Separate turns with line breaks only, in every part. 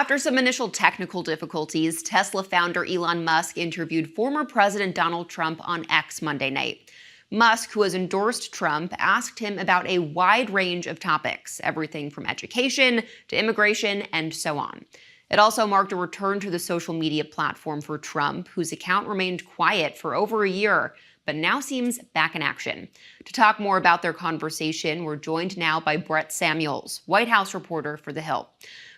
After some initial technical difficulties, Tesla founder Elon Musk interviewed former President Donald Trump on X Monday night. Musk, who has endorsed Trump, asked him about a wide range of topics, everything from education to immigration and so on. It also marked a return to the social media platform for Trump, whose account remained quiet for over a year, but now seems back in action. To talk more about their conversation, we're joined now by Brett Samuels, White House reporter for The Hill.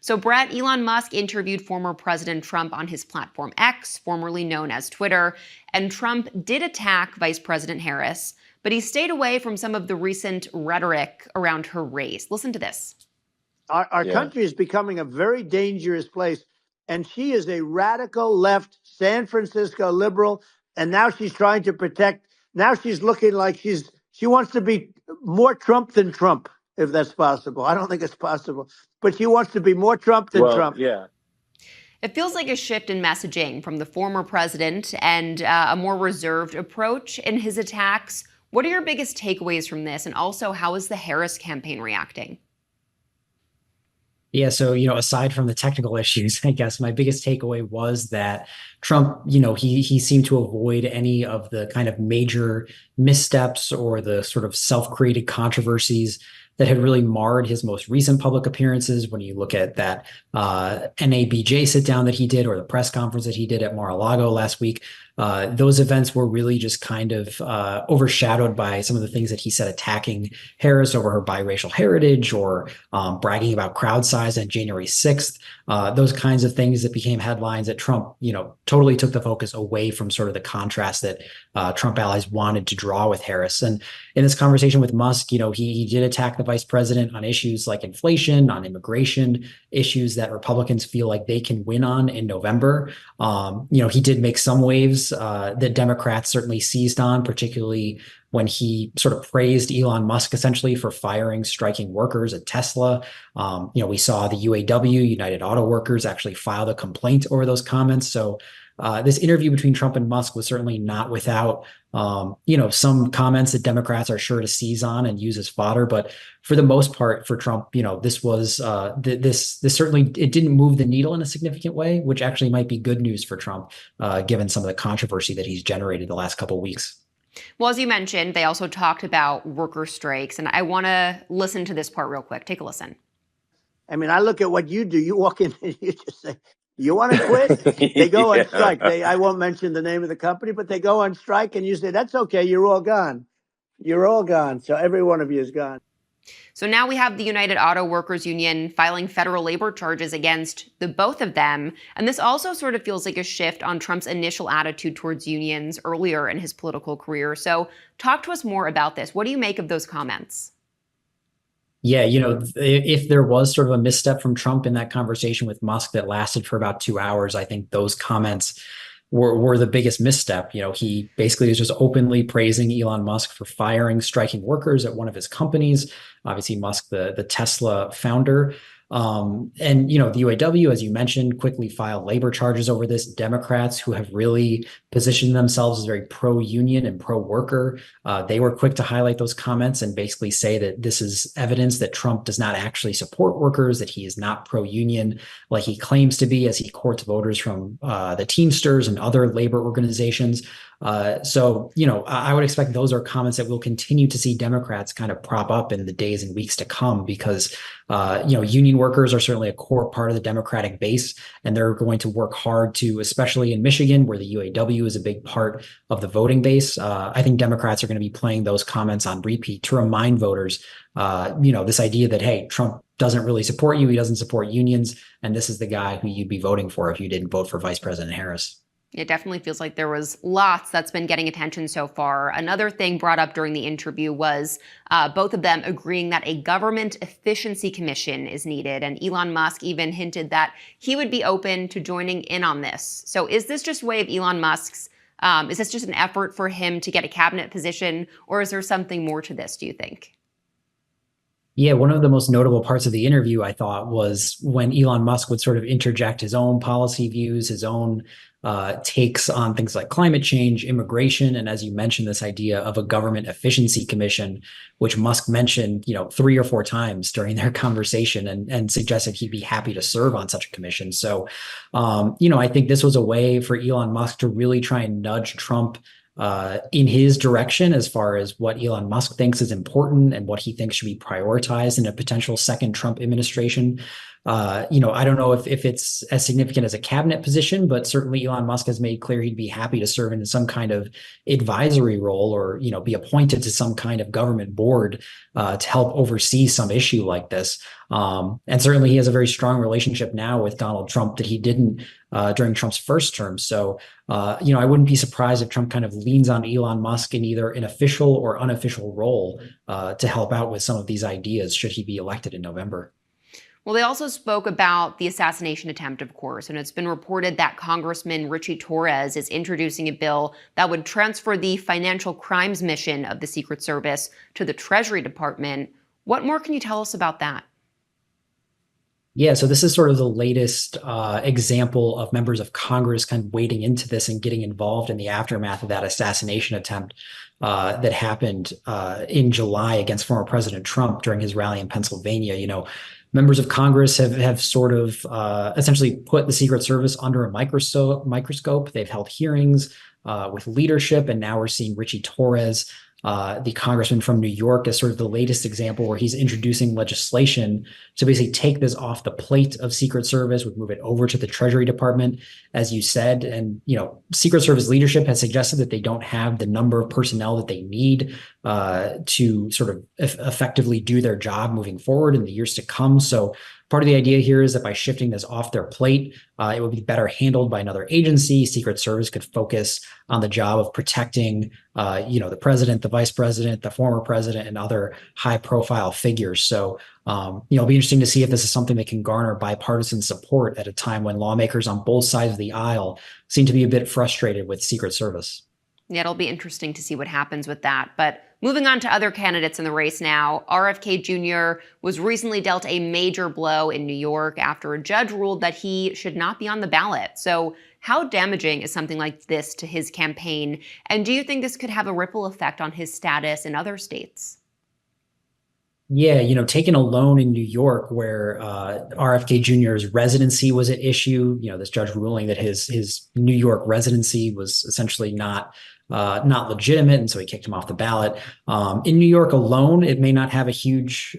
So Brett, Elon Musk interviewed former President Trump on his platform X, formerly known as Twitter, and Trump did attack Vice President Harris, but he stayed away from some of the recent rhetoric around her race. Listen to this.
Our country is becoming a very dangerous place, and she is a radical left San Francisco liberal, and now she's trying to protect. Now she's looking like she wants to be more Trump than Trump, if that's possible. I don't think it's possible, but she wants to be more Trump than Trump.
Yeah.
It feels like a shift in messaging from the former president and a more reserved approach in his attacks. What are your biggest takeaways from this? And also, how is the Harris campaign reacting?
Yeah, so, aside from the technical issues, I guess my biggest takeaway was that Trump, he seemed to avoid any of the kind of major missteps or the sort of self-created controversies that had really marred his most recent public appearances. When you look at that NABJ sit down that he did, or the press conference that he did at Mar-a-Lago last week, those events were really just kind of overshadowed by some of the things that he said, attacking Harris over her biracial heritage, or bragging about crowd size on January 6th. Those kinds of things that became headlines that Trump, totally took the focus away from sort of the contrast that Trump allies wanted to draw with Harris. And in this conversation with Musk, he did attack the vice president on issues like inflation, on immigration, issues that Republicans feel like they can win on in November. He did make some waves that Democrats certainly seized on, particularly when he sort of praised Elon Musk essentially for firing striking workers at Tesla. We saw the UAW, United Auto Workers, actually filed a complaint over those comments. So this interview between Trump and Musk was certainly not without, some comments that Democrats are sure to seize on and use as fodder. But for the most part, for Trump, this was this certainly, it didn't move the needle in a significant way, which actually might be good news for Trump, given some of the controversy that he's generated the last couple of weeks.
Well, as you mentioned, they also talked about worker strikes, and I want to listen to this part real quick. Take a listen.
I mean, I look at what you do. You walk in and you just say, you want to quit? They go on strike. I won't mention the name of the company, but they go on strike, and you say, that's okay. You're all gone. You're all gone. So every one of you is gone.
So now we have the United Auto Workers Union filing federal labor charges against the both of them. And this also sort of feels like a shift on Trump's initial attitude towards unions earlier in his political career. So talk to us more about this. What do you make of those comments?
Yeah, if there was sort of a misstep from Trump in that conversation with Musk that lasted for about 2 hours, I think those comments were the biggest misstep. He basically was just openly praising Elon Musk for firing striking workers at one of his companies. Obviously, Musk, the Tesla founder. And, the UAW, as you mentioned, quickly filed labor charges over this. Democrats, who have really positioned themselves as very pro-union and pro-worker, they were quick to highlight those comments and basically say that this is evidence that Trump does not actually support workers, that he is not pro-union like he claims to be, as he courts voters from the Teamsters and other labor organizations. So, I would expect those are comments that we'll continue to see Democrats kind of prop up in the days and weeks to come, because, union workers are certainly a core part of the Democratic base, and they're going to work hard to, especially in Michigan, where the UAW is a big part of the voting base. I think Democrats are going to be playing those comments on repeat to remind voters, this idea that, hey, Trump doesn't really support you. He doesn't support unions. And this is the guy who you'd be voting for if you didn't vote for Vice President Harris.
It definitely feels like there was lots that's been getting attention so far. Another thing brought up during the interview was both of them agreeing that a government efficiency commission is needed. And Elon Musk even hinted that he would be open to joining in on this. So is this just a way of Elon Musk's, is this just an effort for him to get a cabinet position, or is there something more to this, do you think?
Yeah, one of the most notable parts of the interview, I thought, was when Elon Musk would sort of interject his own policy views, his own takes on things like climate change, immigration, and as you mentioned, this idea of a government efficiency commission, which Musk mentioned, 3 or 4 times during their conversation, and suggested he'd be happy to serve on such a commission. So, I think this was a way for Elon Musk to really try and nudge Trump in his direction as far as what Elon Musk thinks is important and what he thinks should be prioritized in a potential second Trump administration. I don't know if it's as significant as a cabinet position, but certainly Elon Musk has made clear he'd be happy to serve in some kind of advisory role or, be appointed to some kind of government board to help oversee some issue like this. And certainly he has a very strong relationship now with Donald Trump that he didn't during Trump's first term. So, I wouldn't be surprised if Trump kind of leans on Elon Musk in either an official or unofficial role to help out with some of these ideas should he be elected in November.
Well, they also spoke about the assassination attempt, of course, and it's been reported that Congressman Richie Torres is introducing a bill that would transfer the financial crimes mission of the Secret Service to the Treasury Department. What more can you tell us about that?
Yeah, so this is sort of the latest example of members of Congress kind of wading into this and getting involved in the aftermath of that assassination attempt that happened in July against former President Trump during his rally in Pennsylvania. Members of Congress have sort of essentially put the Secret Service under a microscope. They've held hearings with leadership, and now we're seeing Richie Torres, the congressman from New York, as sort of the latest example where he's introducing legislation to basically take this off the plate of Secret Service, would move it over to the Treasury Department, as you said. And, Secret Service leadership has suggested that they don't have the number of personnel that they need to sort of effectively do their job moving forward in the years to come. So part of the idea here is that by shifting this off their plate, it would be better handled by another agency. Secret Service could focus on the job of protecting, the president, the vice president, the former president, and other high-profile figures. So, it'll be interesting to see if this is something that can garner bipartisan support at a time when lawmakers on both sides of the aisle seem to be a bit frustrated with Secret Service.
Yeah, it'll be interesting to see what happens with that. But moving on to other candidates in the race now, RFK Jr. was recently dealt a major blow in New York after a judge ruled that he should not be on the ballot. So how damaging is something like this to his campaign? And do you think this could have a ripple effect on his status in other states?
Yeah, taken alone in New York, where RFK Jr.'s residency was at issue, this judge ruling that his New York residency was essentially not legitimate, and so he kicked him off the ballot. In New York alone, it may not have a huge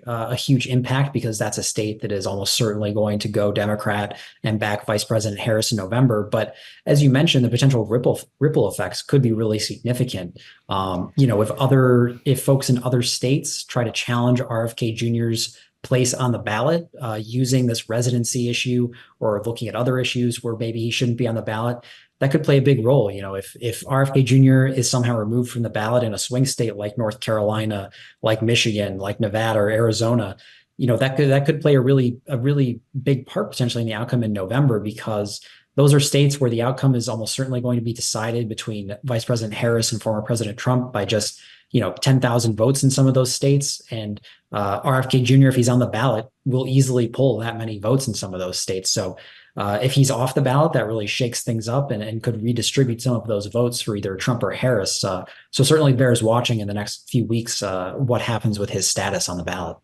impact because that's a state that is almost certainly going to go Democrat and back Vice President Harris in November. But as you mentioned, the potential ripple effects could be really significant. If folks in other states try to challenge RFK Jr.'s place on the ballot using this residency issue or looking at other issues where maybe he shouldn't be on the ballot, that could play a big role. If RFK Jr. is somehow removed from the ballot in a swing state like North Carolina, like Michigan, like Nevada or Arizona, that could play a really big part potentially in the outcome in November, because those are states where the outcome is almost certainly going to be decided between Vice President Harris and former President Trump by just 10,000 votes in some of those states. And RFK Jr., if he's on the ballot, will easily pull that many votes in some of those states. So if he's off the ballot, that really shakes things up and could redistribute some of those votes for either Trump or Harris. So certainly bears watching in the next few weeks what happens with his status on the ballot.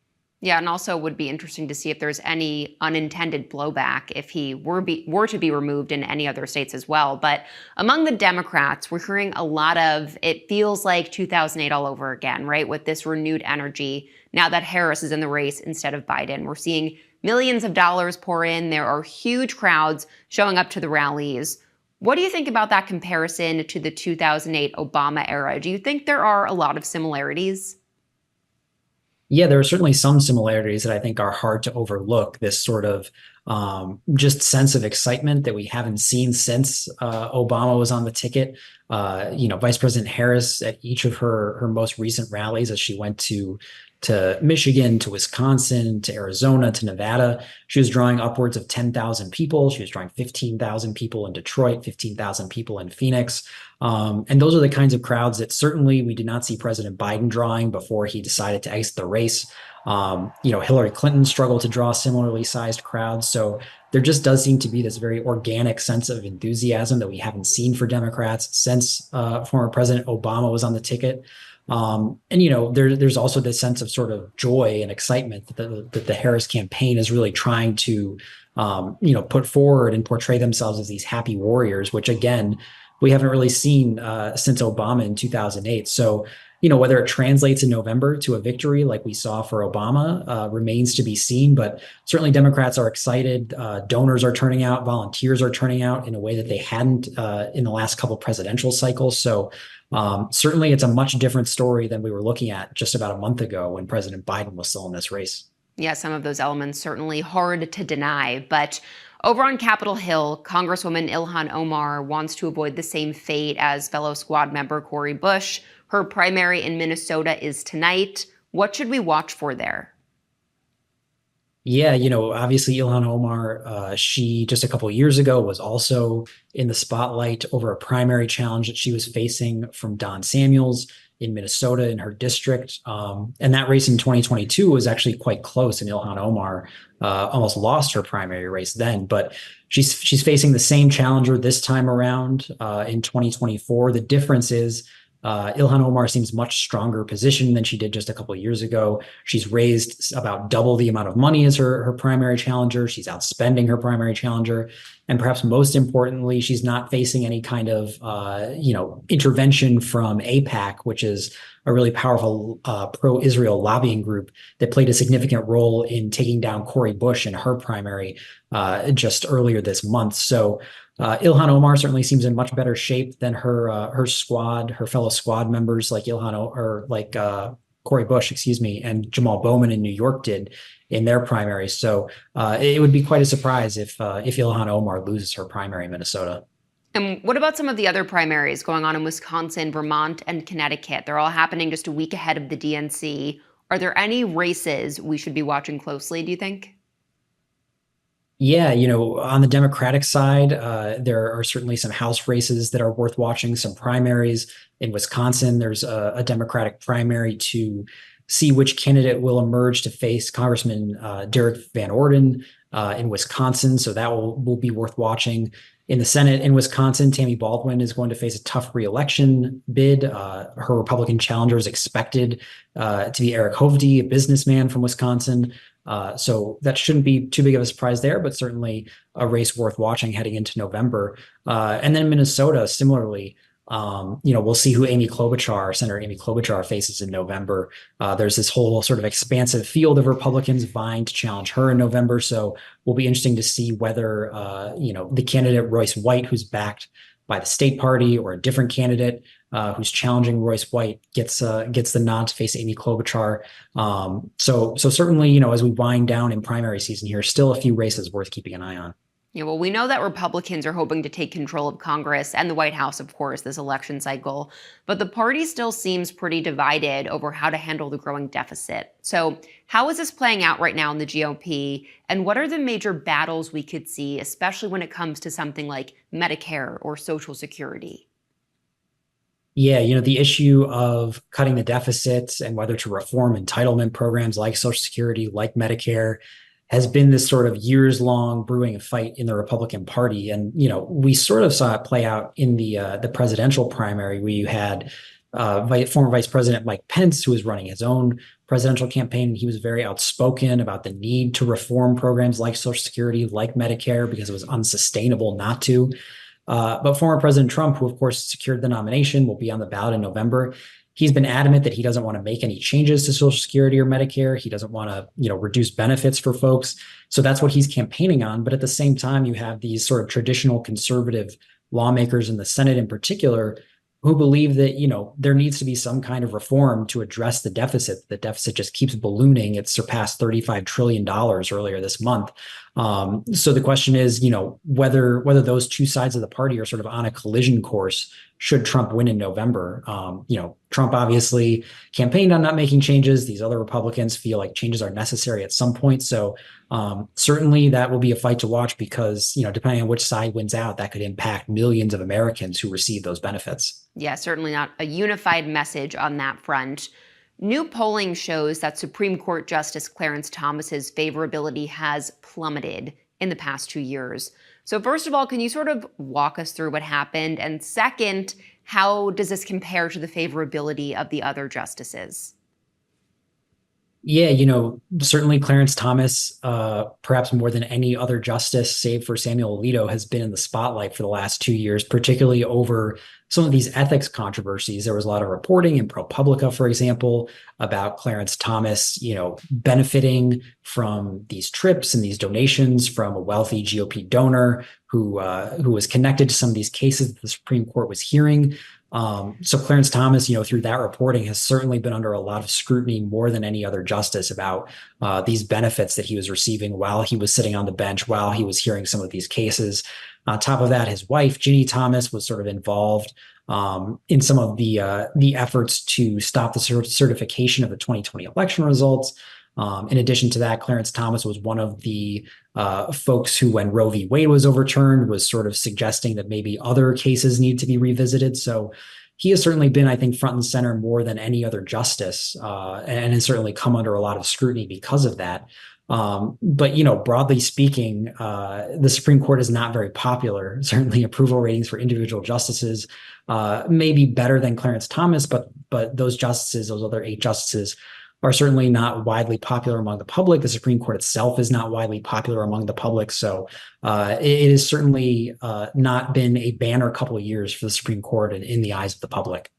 Yeah, and also would be interesting to see if there's any unintended blowback if he were to be removed in any other states as well. But among the Democrats, we're hearing a lot of, it feels like 2008 all over again, right? With this renewed energy now that Harris is in the race instead of Biden. We're seeing millions of dollars pour in. There are huge crowds showing up to the rallies. What do you think about that comparison to the 2008 Obama era? Do you think there are a lot of similarities?
Yeah, there are certainly some similarities that I think are hard to overlook. This sort of just sense of excitement that we haven't seen since Obama was on the ticket. Vice President Harris at each of her most recent rallies, as she went to Michigan, to Wisconsin, to Arizona, to Nevada, she was drawing upwards of 10,000 people. She was drawing 15,000 people in Detroit, 15,000 people in Phoenix. And those are the kinds of crowds that certainly we did not see President Biden drawing before he decided to exit the race. Hillary Clinton struggled to draw similarly sized crowds. So there just does seem to be this very organic sense of enthusiasm that we haven't seen for Democrats since former President Obama was on the ticket. There's also this sense of sort of joy and excitement that the Harris campaign is really trying to, put forward and portray themselves as these happy warriors, which again, we haven't really seen since Obama in 2008. So, whether it translates in November to a victory like we saw for Obama remains to be seen. But certainly Democrats are excited. Donors are turning out. Volunteers are turning out in a way that they hadn't in the last couple presidential cycles. So certainly it's a much different story than we were looking at just about a month ago when President Biden was still in this race.
Yeah, some of those elements certainly hard to deny. But over on Capitol Hill, Congresswoman Ilhan Omar wants to avoid the same fate as fellow squad member Cori Bush. Her primary in Minnesota is tonight. What should we watch for there?
Yeah, obviously Ilhan Omar, she just a couple of years ago was also in the spotlight over a primary challenge that she was facing from Don Samuels in Minnesota in her district. And that race in 2022 was actually quite close, and Ilhan Omar almost lost her primary race then. But she's facing the same challenger this time around in 2024. The difference is Ilhan Omar seems much stronger positioned than she did just a couple of years ago. She's raised about double the amount of money as her primary challenger. She's outspending her primary challenger. And perhaps most importantly, she's not facing any kind of, intervention from AIPAC, which is a really powerful pro-Israel lobbying group that played a significant role in taking down Cori Bush in her primary just earlier this month. So Ilhan Omar certainly seems in much better shape than her fellow squad members like Cori Bush, and Jamal Bowman in New York did in their primaries. So it would be quite a surprise if Ilhan Omar loses her primary in Minnesota.
And what about some of the other primaries going on in Wisconsin, Vermont, and Connecticut? They're all happening just a week ahead of the DNC. Are there any races we should be watching closely, do you think?
Yeah, on the Democratic side, there are certainly some House races that are worth watching, some primaries. In Wisconsin, there's a Democratic primary to see which candidate will emerge to face Congressman Derek Van Orden in Wisconsin. So that will be worth watching. In the Senate in Wisconsin, Tammy Baldwin is going to face a tough reelection bid. Her Republican challenger is expected to be Eric Hovde, a businessman from Wisconsin. So that shouldn't be too big of a surprise there, but certainly a race worth watching heading into November. And then Minnesota, similarly, we'll see who Senator Amy Klobuchar faces in November. There's this whole sort of expansive field of Republicans vying to challenge her in November. So will be interesting to see whether, the candidate Royce White, who's backed by the state party, or a different candidate who's challenging Royce White gets the nod to face Amy Klobuchar. So certainly, as we wind down in primary season here, still a few races worth keeping an eye on.
Yeah, well, we know that Republicans are hoping to take control of Congress and the White House, of course, this election cycle. But the party still seems pretty divided over how to handle the growing deficit. So how is this playing out right now in the GOP? And what are the major battles we could see, especially when it comes to something like Medicare or Social Security?
Yeah, the issue of cutting the deficits and whether to reform entitlement programs like Social Security, like Medicare, has been this sort of years-long brewing fight in the Republican Party. And, we sort of saw it play out in the presidential primary, where you had former Vice President Mike Pence, who was running his own presidential campaign. He was very outspoken about the need to reform programs like Social Security, like Medicare, because it was unsustainable not to. But former President Trump, who of course secured the nomination, will be on the ballot in November. He's been adamant that he doesn't want to make any changes to Social Security or Medicare. He doesn't want to, reduce benefits for folks. So that's what he's campaigning on. But at the same time, you have these sort of traditional conservative lawmakers in the Senate in particular who believe that, there needs to be some kind of reform to address the deficit. The deficit just keeps ballooning. It surpassed $35 trillion earlier this month. So the question is, whether those two sides of the party are sort of on a collision course should Trump win in November. Trump obviously campaigned on not making changes. These other Republicans feel like changes are necessary at some point. So certainly that will be a fight to watch because, depending on which side wins out, that could impact millions of Americans who receive those benefits.
Yeah, certainly not a unified message on that front. New polling shows that Supreme Court Justice Clarence Thomas's favorability has plummeted in the past 2 years. So first of all, can you sort of walk us through what happened? And second, how does this compare to the favorability of the other justices?
Yeah, certainly Clarence Thomas, perhaps more than any other justice, save for Samuel Alito, has been in the spotlight for the last 2 years, particularly over some of these ethics controversies. There was a lot of reporting in ProPublica, for example, about Clarence Thomas, benefiting from these trips and these donations from a wealthy GOP donor who was connected to some of these cases that the Supreme Court was hearing. So Clarence Thomas, through that reporting has certainly been under a lot of scrutiny more than any other justice about these benefits that he was receiving while he was sitting on the bench, while he was hearing some of these cases. On top of that, his wife, Ginny Thomas, was sort of involved in some of the efforts to stop the certification of the 2020 election results. In addition to that, Clarence Thomas was one of the folks who, when Roe v. Wade was overturned, was sort of suggesting that maybe other cases need to be revisited. So he has certainly been, I think, front and center more than any other justice, and has certainly come under a lot of scrutiny because of that. But broadly speaking, the Supreme Court is not very popular. Certainly approval ratings for individual justices may be better than Clarence Thomas, but those justices, those other 8 justices, are certainly not widely popular among the public. The Supreme Court itself is not widely popular among the public. So it has certainly not been a banner couple of years for the Supreme Court in the eyes of the public.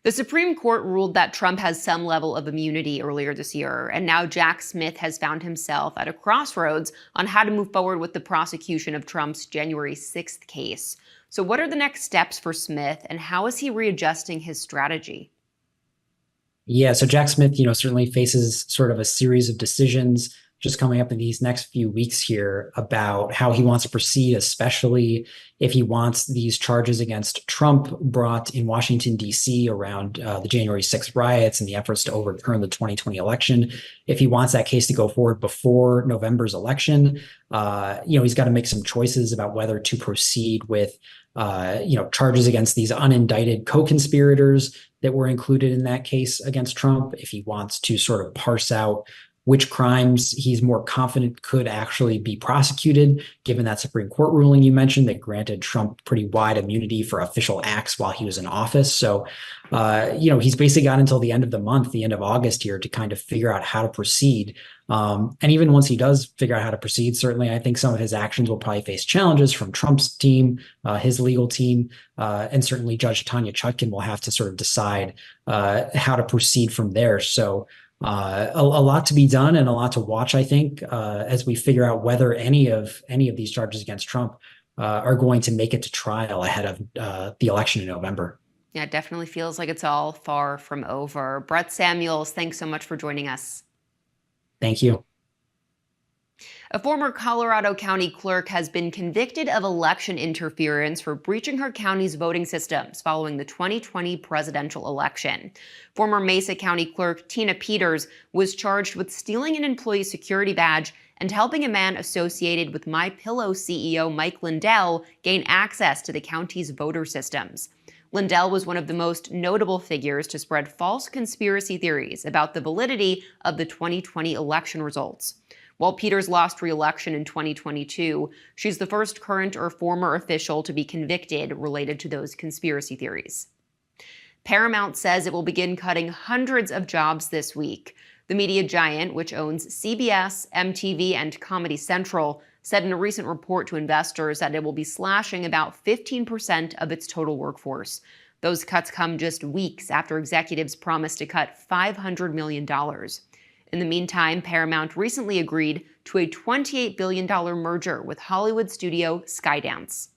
The Supreme Court ruled that Trump has some level of immunity earlier this year, and now Jack Smith has found himself at a crossroads on how to move forward with the prosecution of Trump's January 6th case. So what are the next steps for Smith, and how is he readjusting his strategy?
Yeah, so Jack Smith, certainly faces sort of a series of decisions just coming up in these next few weeks here about how he wants to proceed, especially if he wants these charges against Trump brought in Washington, D.C. around the January 6th riots and the efforts to overturn the 2020 election. If he wants that case to go forward before November's election, he's got to make some choices about whether to proceed with charges against these unindicted co-conspirators that were included in that case against Trump. If he wants to sort of parse out which crimes he's more confident could actually be prosecuted, given that Supreme Court ruling you mentioned that granted Trump pretty wide immunity for official acts while he was in office. So, he's basically got until the end of the month, the end of August here, to kind of figure out how to proceed. And even once he does figure out how to proceed, certainly I think some of his actions will probably face challenges from Trump's team, his legal team, and certainly Judge Tanya Chutkan will have to sort of decide how to proceed from there. So a lot to be done and a lot to watch, I think, as we figure out whether any of these charges against Trump are going to make it to trial ahead of the election in November.
Yeah, it definitely feels like it's all far from over. Brett Samuels, thanks so much for joining us.
Thank you.
A former Colorado County clerk has been convicted of election interference for breaching her county's voting systems following the 2020 presidential election. Former Mesa County clerk Tina Peters was charged with stealing an employee security badge and helping a man associated with MyPillow CEO Mike Lindell gain access to the county's voter systems. Lindell was one of the most notable figures to spread false conspiracy theories about the validity of the 2020 election results. While Peters lost re-election in 2022, she's the first current or former official to be convicted related to those conspiracy theories. Paramount says it will begin cutting hundreds of jobs this week. The media giant, which owns CBS, MTV, and Comedy Central, said in a recent report to investors that it will be slashing about 15% of its total workforce. Those cuts come just weeks after executives promised to cut $500 million. In the meantime, Paramount recently agreed to a $28 billion merger with Hollywood studio Skydance.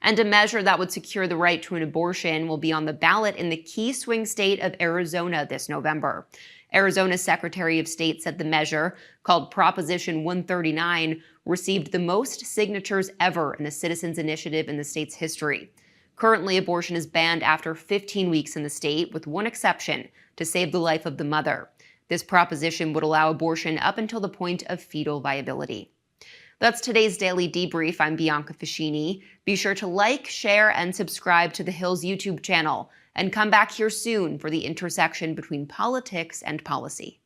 And a measure that would secure the right to an abortion will be on the ballot in the key swing state of Arizona this November. Arizona's Secretary of State said the measure, called Proposition 139, received the most signatures ever in a citizens' initiative in the state's history. Currently, abortion is banned after 15 weeks in the state, with one exception, to save the life of the mother. This proposition would allow abortion up until the point of fetal viability. That's today's Daily Debrief. I'm Bianca Fascini. Be sure to like, share, and subscribe to the Hill's YouTube channel. And come back here soon for the intersection between politics and policy.